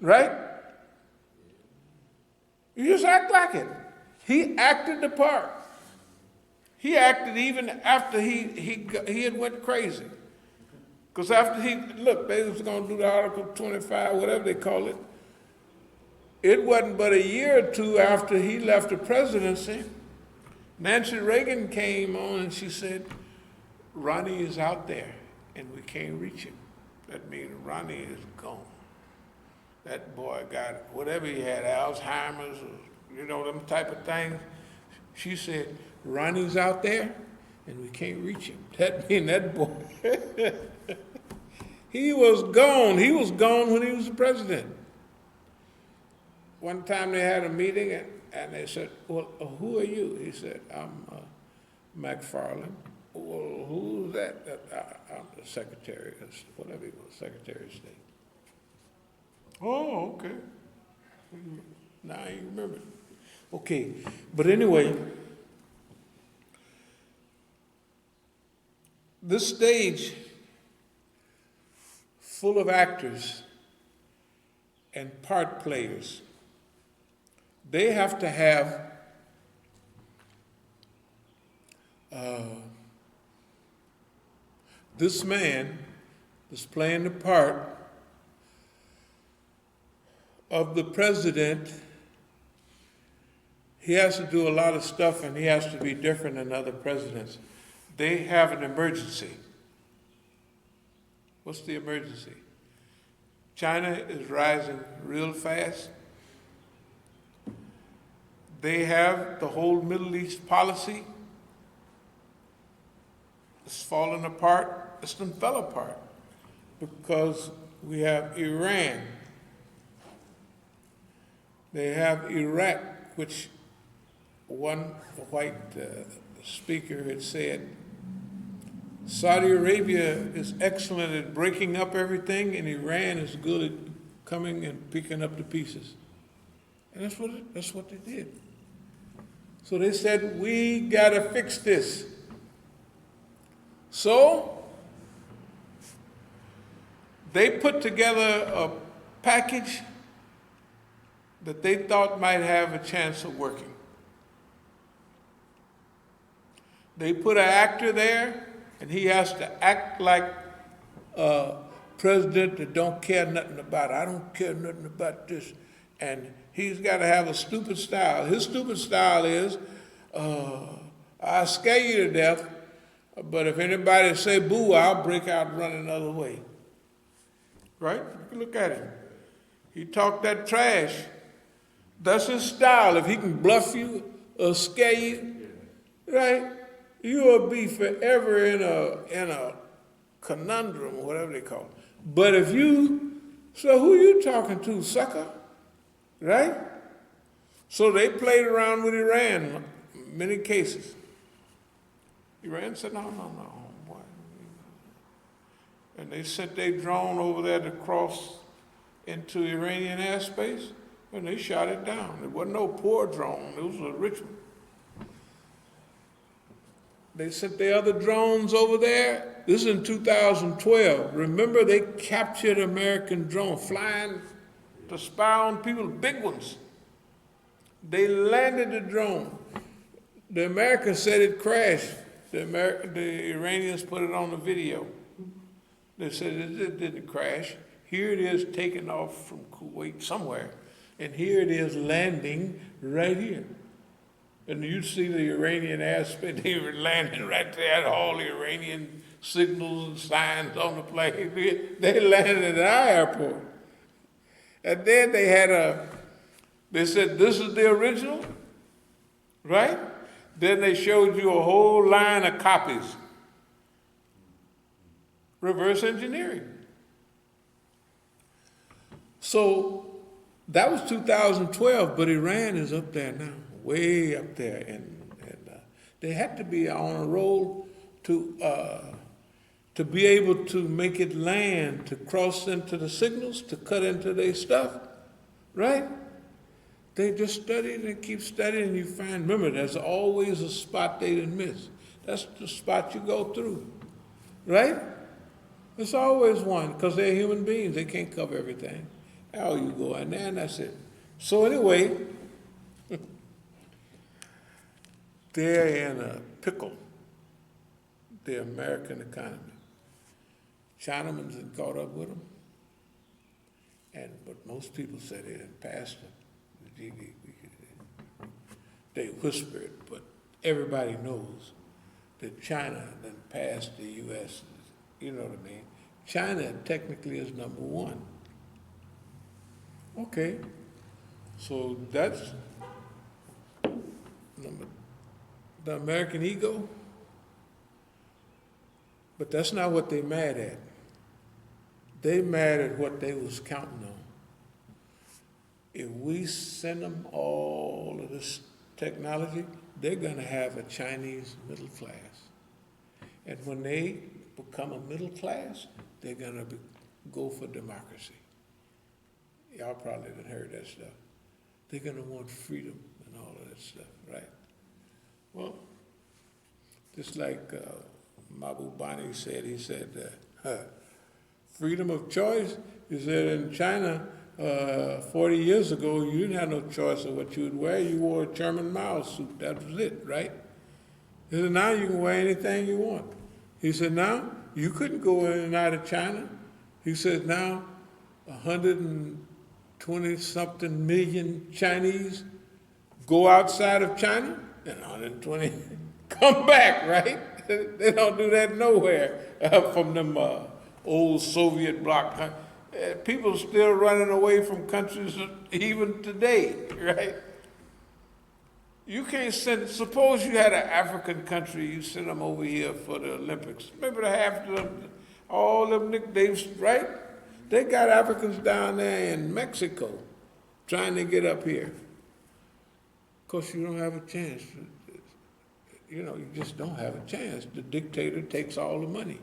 right? You just act like it. He acted the part. He acted even after he had went crazy. Because after they was going to do the Article 25, whatever they call it. It wasn't but a year or two after he left the presidency, Nancy Reagan came on and she said, Ronnie is out there and we can't reach him. That means Ronnie is gone. That boy got whatever he had, Alzheimer's, or, them type of things. She said, Ronnie's out there and we can't reach him. That means that boy, he was gone. He was gone when he was the president. One time they had a meeting and they said, well, who are you? He said, I'm McFarland. Well, who's that? I'm the Secretary of, whatever he was, Secretary of State. Oh, okay. Now you remember. Okay, but anyway, this stage full of actors and part players, they have to have this man that's playing the part of the president. He has to do a lot of stuff and he has to be different than other presidents. They have an emergency. What's the emergency? China is rising real fast. They have the whole Middle East policy. It's falling apart. It's done fell apart because we have Iran. They have Iraq, which one white speaker had said, Saudi Arabia is excellent at breaking up everything, and Iran is good at coming and picking up the pieces. And that's what they did. So they said, we gotta fix this. So they put together a package that they thought might have a chance of working. They put an actor there, and he has to act like a president that don't care nothing about it. I don't care nothing about this. And he's got to have a stupid style. His stupid style is, I'll scare you to death, but if anybody say boo, I'll break out and run another way. Right? Look at him. He talked that trash. That's his style. If he can bluff you or scare you, right? You will be forever in a conundrum, or whatever they call it. But if so who you talking to, sucker? Right? So they played around with Iran in many cases. Iran said, no, boy. And they sent their drone over there to cross into Iranian airspace, and they shot it down. It wasn't no poor drone, it was a rich one. They sent the other drones over there. This is in 2012. Remember, they captured American drone flying to spy on people, big ones. They landed the drone. The Americans said it crashed. The Iranians put it on the video. They said it didn't crash. Here it is taking off from Kuwait somewhere, and here it is landing right here. And you see the Iranian airspace, they were landing right there, all the Iranian signals and signs on the plane. They landed at our airport. And then they said, this is the original, right? Then they showed you a whole line of copies. Reverse engineering. So that was 2012, but Iran is up there now, way up there. And they had to be on a roll to be able to make it land, to cross into the signals, to cut into their stuff, right? They just studied and keep studying, and you find, remember, there's always a spot they didn't miss. That's the spot you go through, right? There's always one, because they're human beings. They can't cover everything. How you go in there, and that's it. So anyway, they're in a pickle, the American economy. Chinaman's had caught up with them, but most people say they didn't pass them. They whisper it, but everybody knows that China didn't pass the U.S. You know what I mean? China technically is number one. Okay, so that's the American ego, but that's not what they mad at. They mad at what they was counting on. If we send them all of this technology, they're gonna have a Chinese middle class. And when they become a middle class, they're gonna go for democracy. Y'all probably done heard that stuff. They're gonna want freedom and all of that stuff, right? Well, just like Mabu Bani said, he said, freedom of choice. He said in China, 40 years ago, you didn't have no choice of what you would wear. You wore a German Mao suit, that was it, right? He said, now you can wear anything you want. He said, now, you couldn't go in and out of China. He said, now, 120-something million Chinese go outside of China, and 120 come back, right? They don't do that nowhere from them old Soviet bloc. People still running away from countries even today, right? You can't send, suppose you had an African country, you send them over here for the Olympics. Remember the half of them, all them, right? They got Africans down there in Mexico trying to get up here. Of course, you don't have a chance. You know, you just don't have a chance. The dictator takes all the money.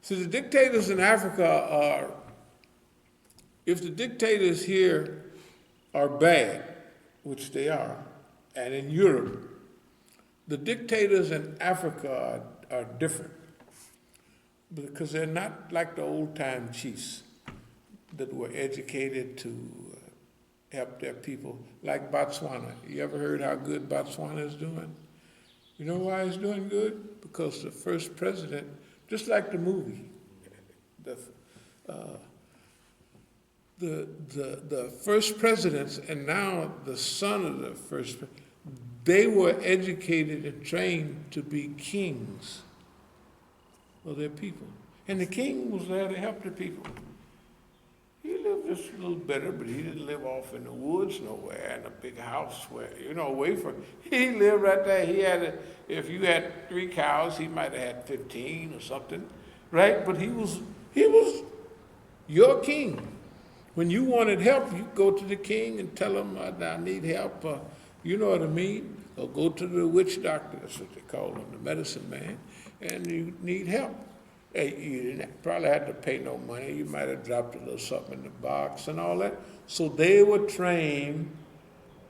So the dictators in Africa are, if the dictators here are bad, which they are, and in Europe, the dictators in Africa are different because they're not like the old-time chiefs that were educated to help their people, like Botswana. You ever heard how good Botswana is doing? You know why it's doing good? Because the first president, just like the movie, the first presidents and now the son of the first, they were educated and trained to be kings of their people. And the king was there to help the people. He lived just a little better, but he didn't live off in the woods nowhere in a big house where, you know, away from, he lived right there. He had, if you had 3 cows, he might have had 15 or something, right? But he was your king. When you wanted help, you go to the king and tell him, I need help, you know what I mean? Or go to the witch doctor, that's what they call him, the medicine man, and you need help. Hey, you didn't probably had to pay no money. You might have dropped a little something in the box and all that. So they were trained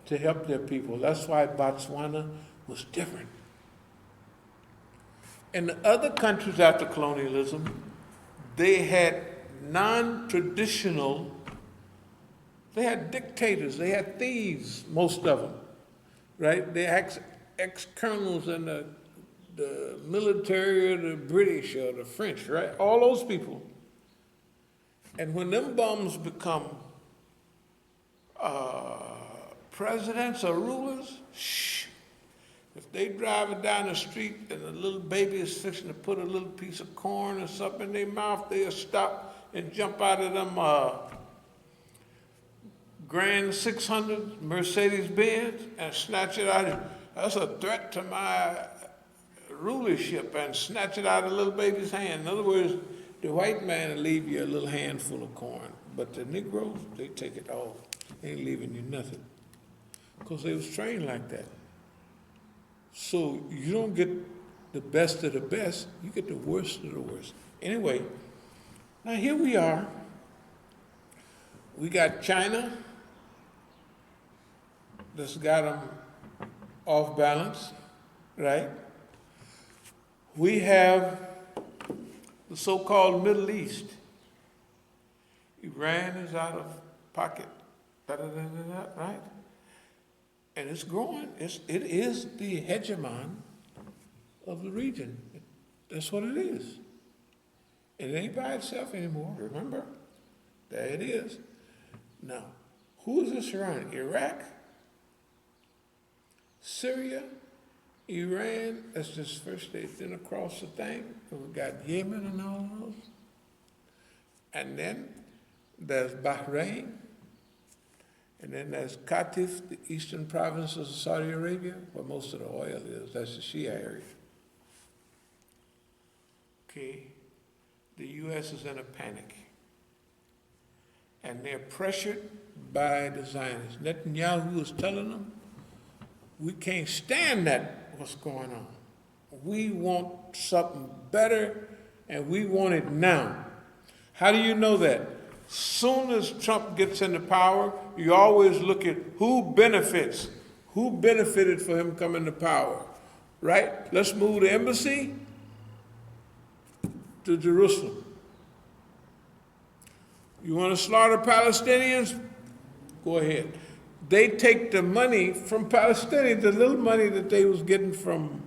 to help their people. That's why Botswana was different. In the other countries after colonialism, they had non-traditional, they had dictators, they had thieves, most of them, right? They had ex-colonels in the military or the British or the French, right? All those people. And when them bums become presidents or rulers, shh. If they driving down the street and a little baby is fixing to put a little piece of corn or something in their mouth, they'll stop and jump out of them Grand 600 Mercedes-Benz and snatch it out. That's a threat to my rulership, and snatch it out of the little baby's hand. In other words, the white man will leave you a little handful of corn, but the Negroes, they take it all. They ain't leaving you nothing. Because they was trained like that. So you don't get the best of the best, you get the worst of the worst. Anyway, now here we are. We got China that's got them off balance, right? We have the so-called Middle East. Iran is out of pocket, right? And it's growing. It is the hegemon of the region. That's what it is. It ain't by itself anymore, remember? There it is. Now, who is this around? Iraq? Syria? Iran? That's just first then across the thing. And we got Yemen and all those. And then there's Bahrain. And then there's Qatif, the eastern provinces of Saudi Arabia, where most of the oil is. That's the Shia area. Okay. The U.S. is in a panic. And they're pressured by the Zionists. Netanyahu is telling them, we can't stand that, what's going on. We want something better, and we want it now. How do you know that? Soon as Trump gets into power, you always look at who benefits. Who benefited for him coming to power, right? Let's move the embassy to Jerusalem. You want to slaughter Palestinians? Go ahead. They take the money from Palestinians, the little money that they was getting from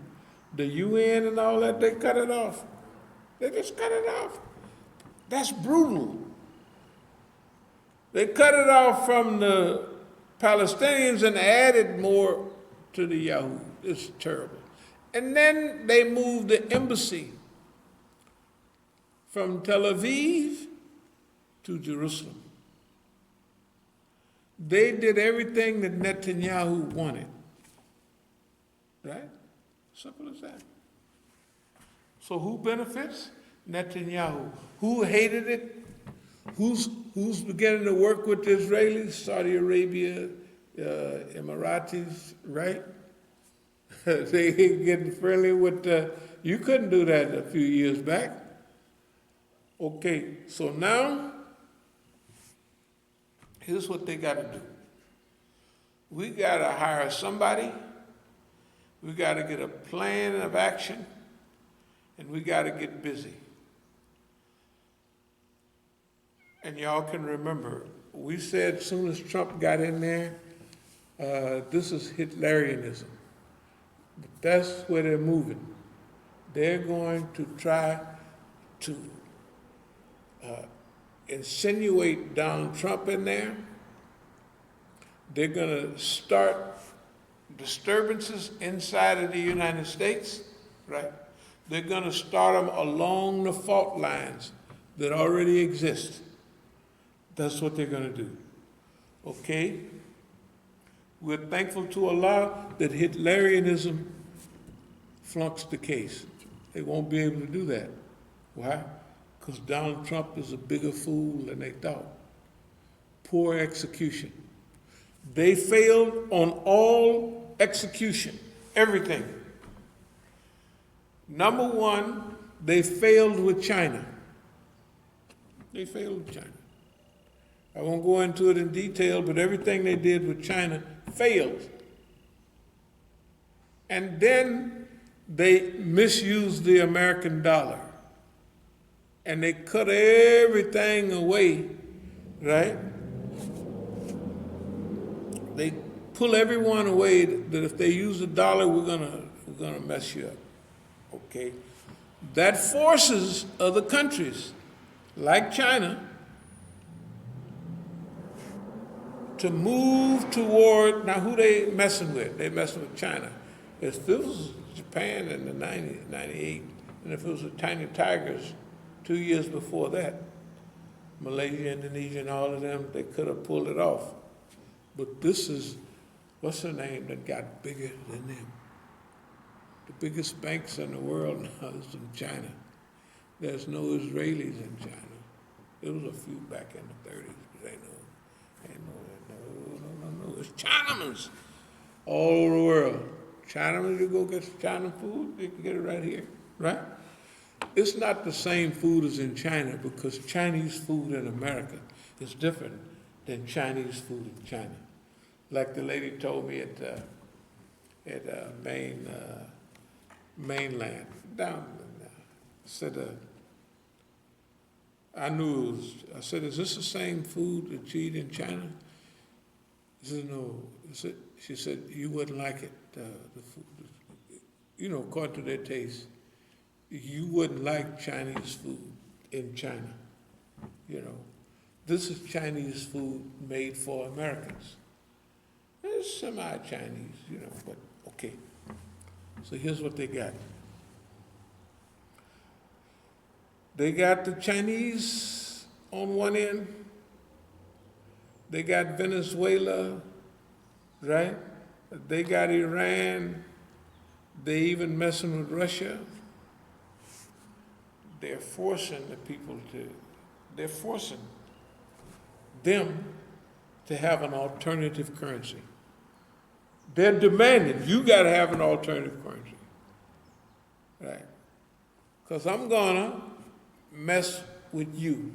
the UN and all that, they cut it off. They just cut it off. That's brutal. They cut it off from the Palestinians and added more to the Yahoo. It's terrible. And then they moved the embassy from Tel Aviv to Jerusalem. They did everything that Netanyahu wanted. Right? Simple as that. So who benefits? Netanyahu. Who hated it? Who's beginning to work with the Israelis? Saudi Arabia, Emiratis, right? They getting friendly with you couldn't do that a few years back. Okay, so now, here's what they got to do. We got to hire somebody. We got to get a plan of action, and we got to get busy. And y'all can remember, we said as soon as Trump got in there, this is Hitlerianism. But that's where they're moving. They're going to try to insinuate Donald Trump in there. They're going to start disturbances inside of the United States, right? They're going to start them along the fault lines that already exist. That's what they're going to do. Okay? We're thankful to Allah that Hitlerianism flunks the case. They won't be able to do that. Why? Because Donald Trump is a bigger fool than they thought. Poor execution. They failed on all execution, everything. Number one, they failed with China. They failed with China. I won't go into it in detail, but everything they did with China failed. And then they misused the American dollar. And they cut everything away, right? They pull everyone away that if they use the dollar, we're gonna mess you up, okay? That forces other countries, like China, to move toward, now who they messing with? They messing with China. If this was Japan in the 98, and if it was the Tiny Tigers 2 years before that, Malaysia, Indonesia, and all of them, they could have pulled it off. But this is, what's her name that got bigger than them? The biggest banks in the world now is in China. There's no Israelis in China. There was a few back in the 30s, but no. It's Chinamans all over the world. Chinaman, you go get some China food, you can get it right here, right? It's not the same food as in China because Chinese food in America is different than Chinese food in China. Like the lady told me at mainland, down said, I knew it was, I said, is this the same food that you eat in China? She said, no. She said, you wouldn't like it, the food. You know, according to their taste, you wouldn't like Chinese food in China. You know, this is Chinese food made for Americans. It's semi-Chinese, you know, but okay. So here's what they got. They got the Chinese on one end. They got Venezuela, right? They got Iran. They even messing with Russia. They're forcing they're forcing them to have an alternative currency. They're demanding, you gotta have an alternative currency, right? Because I'm gonna mess with you.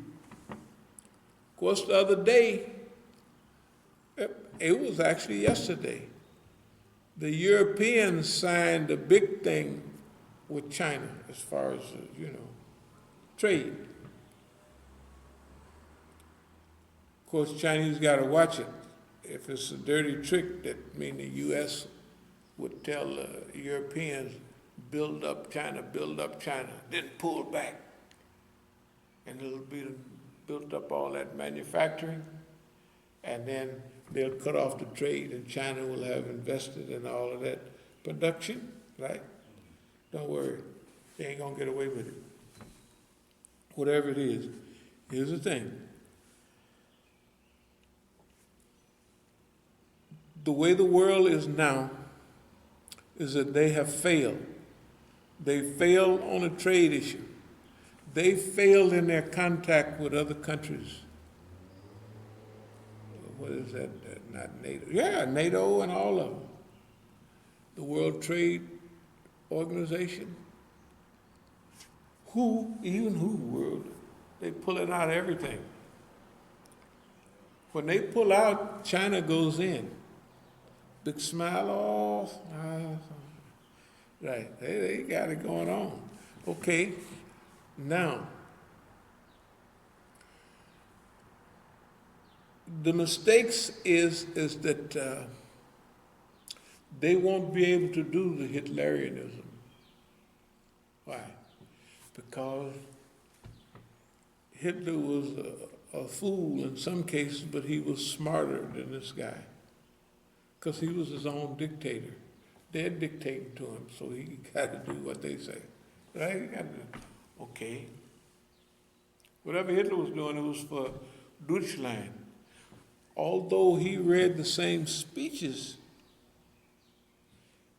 Of course, the other day, it was actually yesterday, the Europeans signed a big thing with China as far as, trade. Of course, Chinese got to watch it. If it's a dirty trick, that means the U.S. would tell the Europeans, build up China, then pull back. And it'll be built up all that manufacturing, and then they'll cut off the trade, and China will have invested in all of that production, right? Don't worry, they ain't gonna get away with it. Whatever it is, here's the thing. The way the world is now is that they have failed. They failed on a trade issue. They failed in their contact with other countries. What is that? Not NATO. Yeah, NATO and all of them. The World Trade Organization. World, they pulling out everything. When they pull out, China goes in. Big smile off. Right, they got it going on. Okay, now, the mistakes is that they won't be able to do the Hitlerianism. Why? Because Hitler was a fool in some cases, but he was smarter than this guy. Because he was his own dictator. They're dictating to him, so he got to do what they say. Right? He got to, okay. Whatever Hitler was doing, it was for Deutschland. Although he read the same speeches,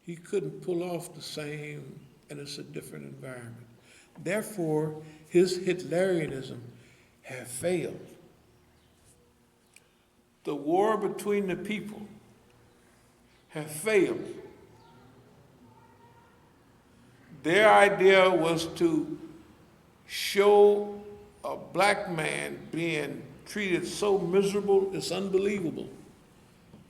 he couldn't pull off the same, and it's a different environment. Therefore, his Hitlerianism had failed. The war between the people had failed. Their idea was to show a black man being treated so miserable, it's unbelievable.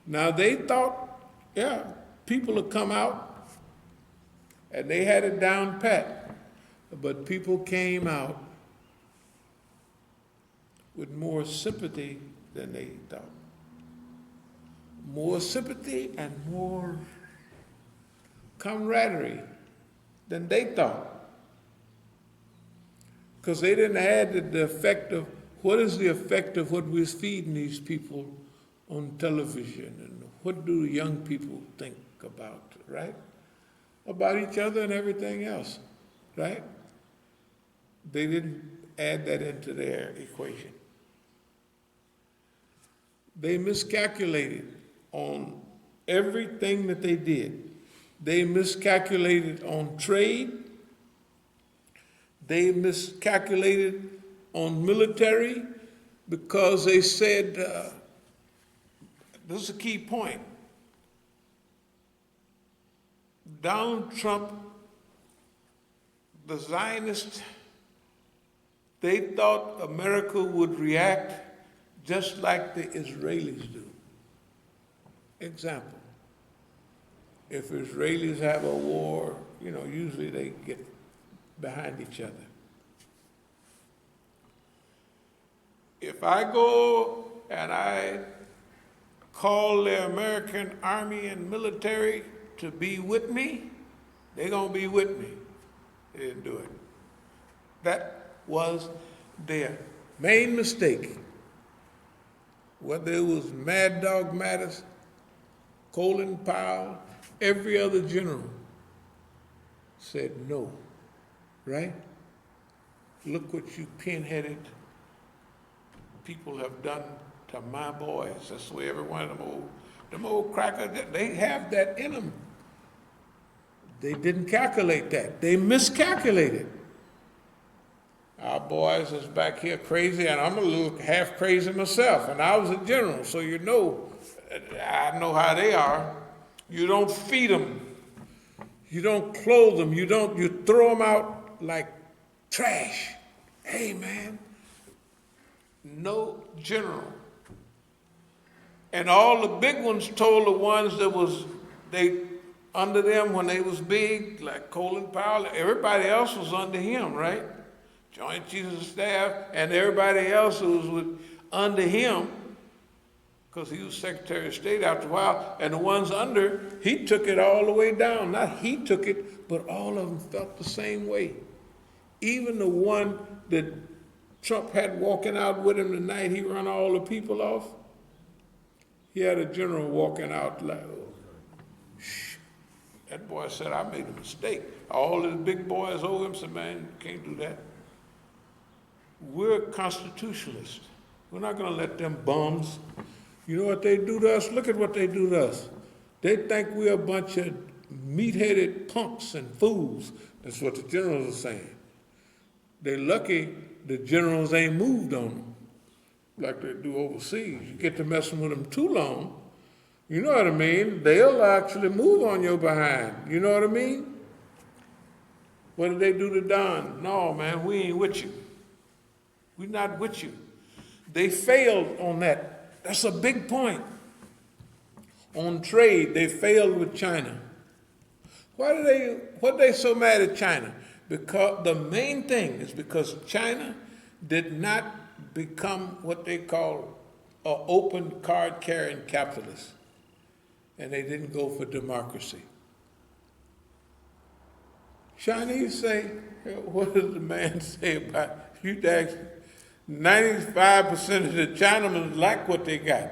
Now they thought, yeah, people would come out, and they had it down pat. But people came out with more sympathy than they thought. More sympathy and more camaraderie than they thought. Because they didn't add the effect of, what is the effect of what we're feeding these people on television, and what do young people think about, right? About each other and everything else, right? They didn't add that into their equation. They miscalculated on everything that they did. They miscalculated on trade. They miscalculated on military, because they said, this is a key point. Donald Trump, the Zionists, they thought America would react just like the Israelis do. Example, if Israelis have a war, usually they get behind each other. if I go and I call the American Army and military to be with me, they're going to be with me. They didn't do it. That was their main mistake. Whether it was Mad Dog Mattis, Colin Powell, every other general said no, right? Look what you pinheaded people have done to my boys. That's the way every one of them old crackers, they have that in them. They didn't calculate that. They miscalculated. Our boys is back here crazy, and I'm a little half crazy myself, and I was a general, so you know, I know how they are. You don't feed them. You don't clothe them. You throw them out like trash. Hey, man, no general. And all the big ones told the ones that was, they under them when they was big, like Colin Powell, everybody else was under him, right? Joint Chiefs of Staff, and everybody else who was under him, because he was Secretary of State after a while, and the ones under, he took it all the way down. Not he took it, but all of them felt the same way. Even the one that Trump had walking out with him the night he run all the people off, he had a general walking out like, oh, shh. That boy said, I made a mistake. All the big boys owe him, said, man, you can't do that. We're constitutionalists. We're not going to let them bums. You know what they do to us? Look at what they do to us. They think we're a bunch of meat-headed punks and fools. That's what the generals are saying. They're lucky the generals ain't moved on them like they do overseas. You get to messing with them too long, you know what I mean? They'll actually move on your behind. You know what I mean? What did they do to Don? No, man, we ain't with you. We're not with you. They failed on that. That's a big point. On trade, they failed with China. What they so mad at China? Because the main thing is because China did not become what they call an open card-carrying capitalist. And they didn't go for democracy. Chinese say, what does the man say about, you ask, 95% of the Chinamen like what they got.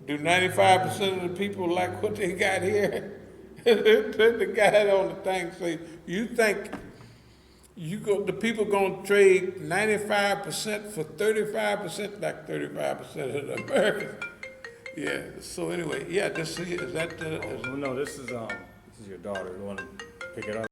Do 95% of the people like what they got here? The guy on the thing say, you think the people gonna trade 95% for 35%, like 35% of the Americans? Yeah, so anyway, yeah, is that no, this is your daughter. You want to pick it up?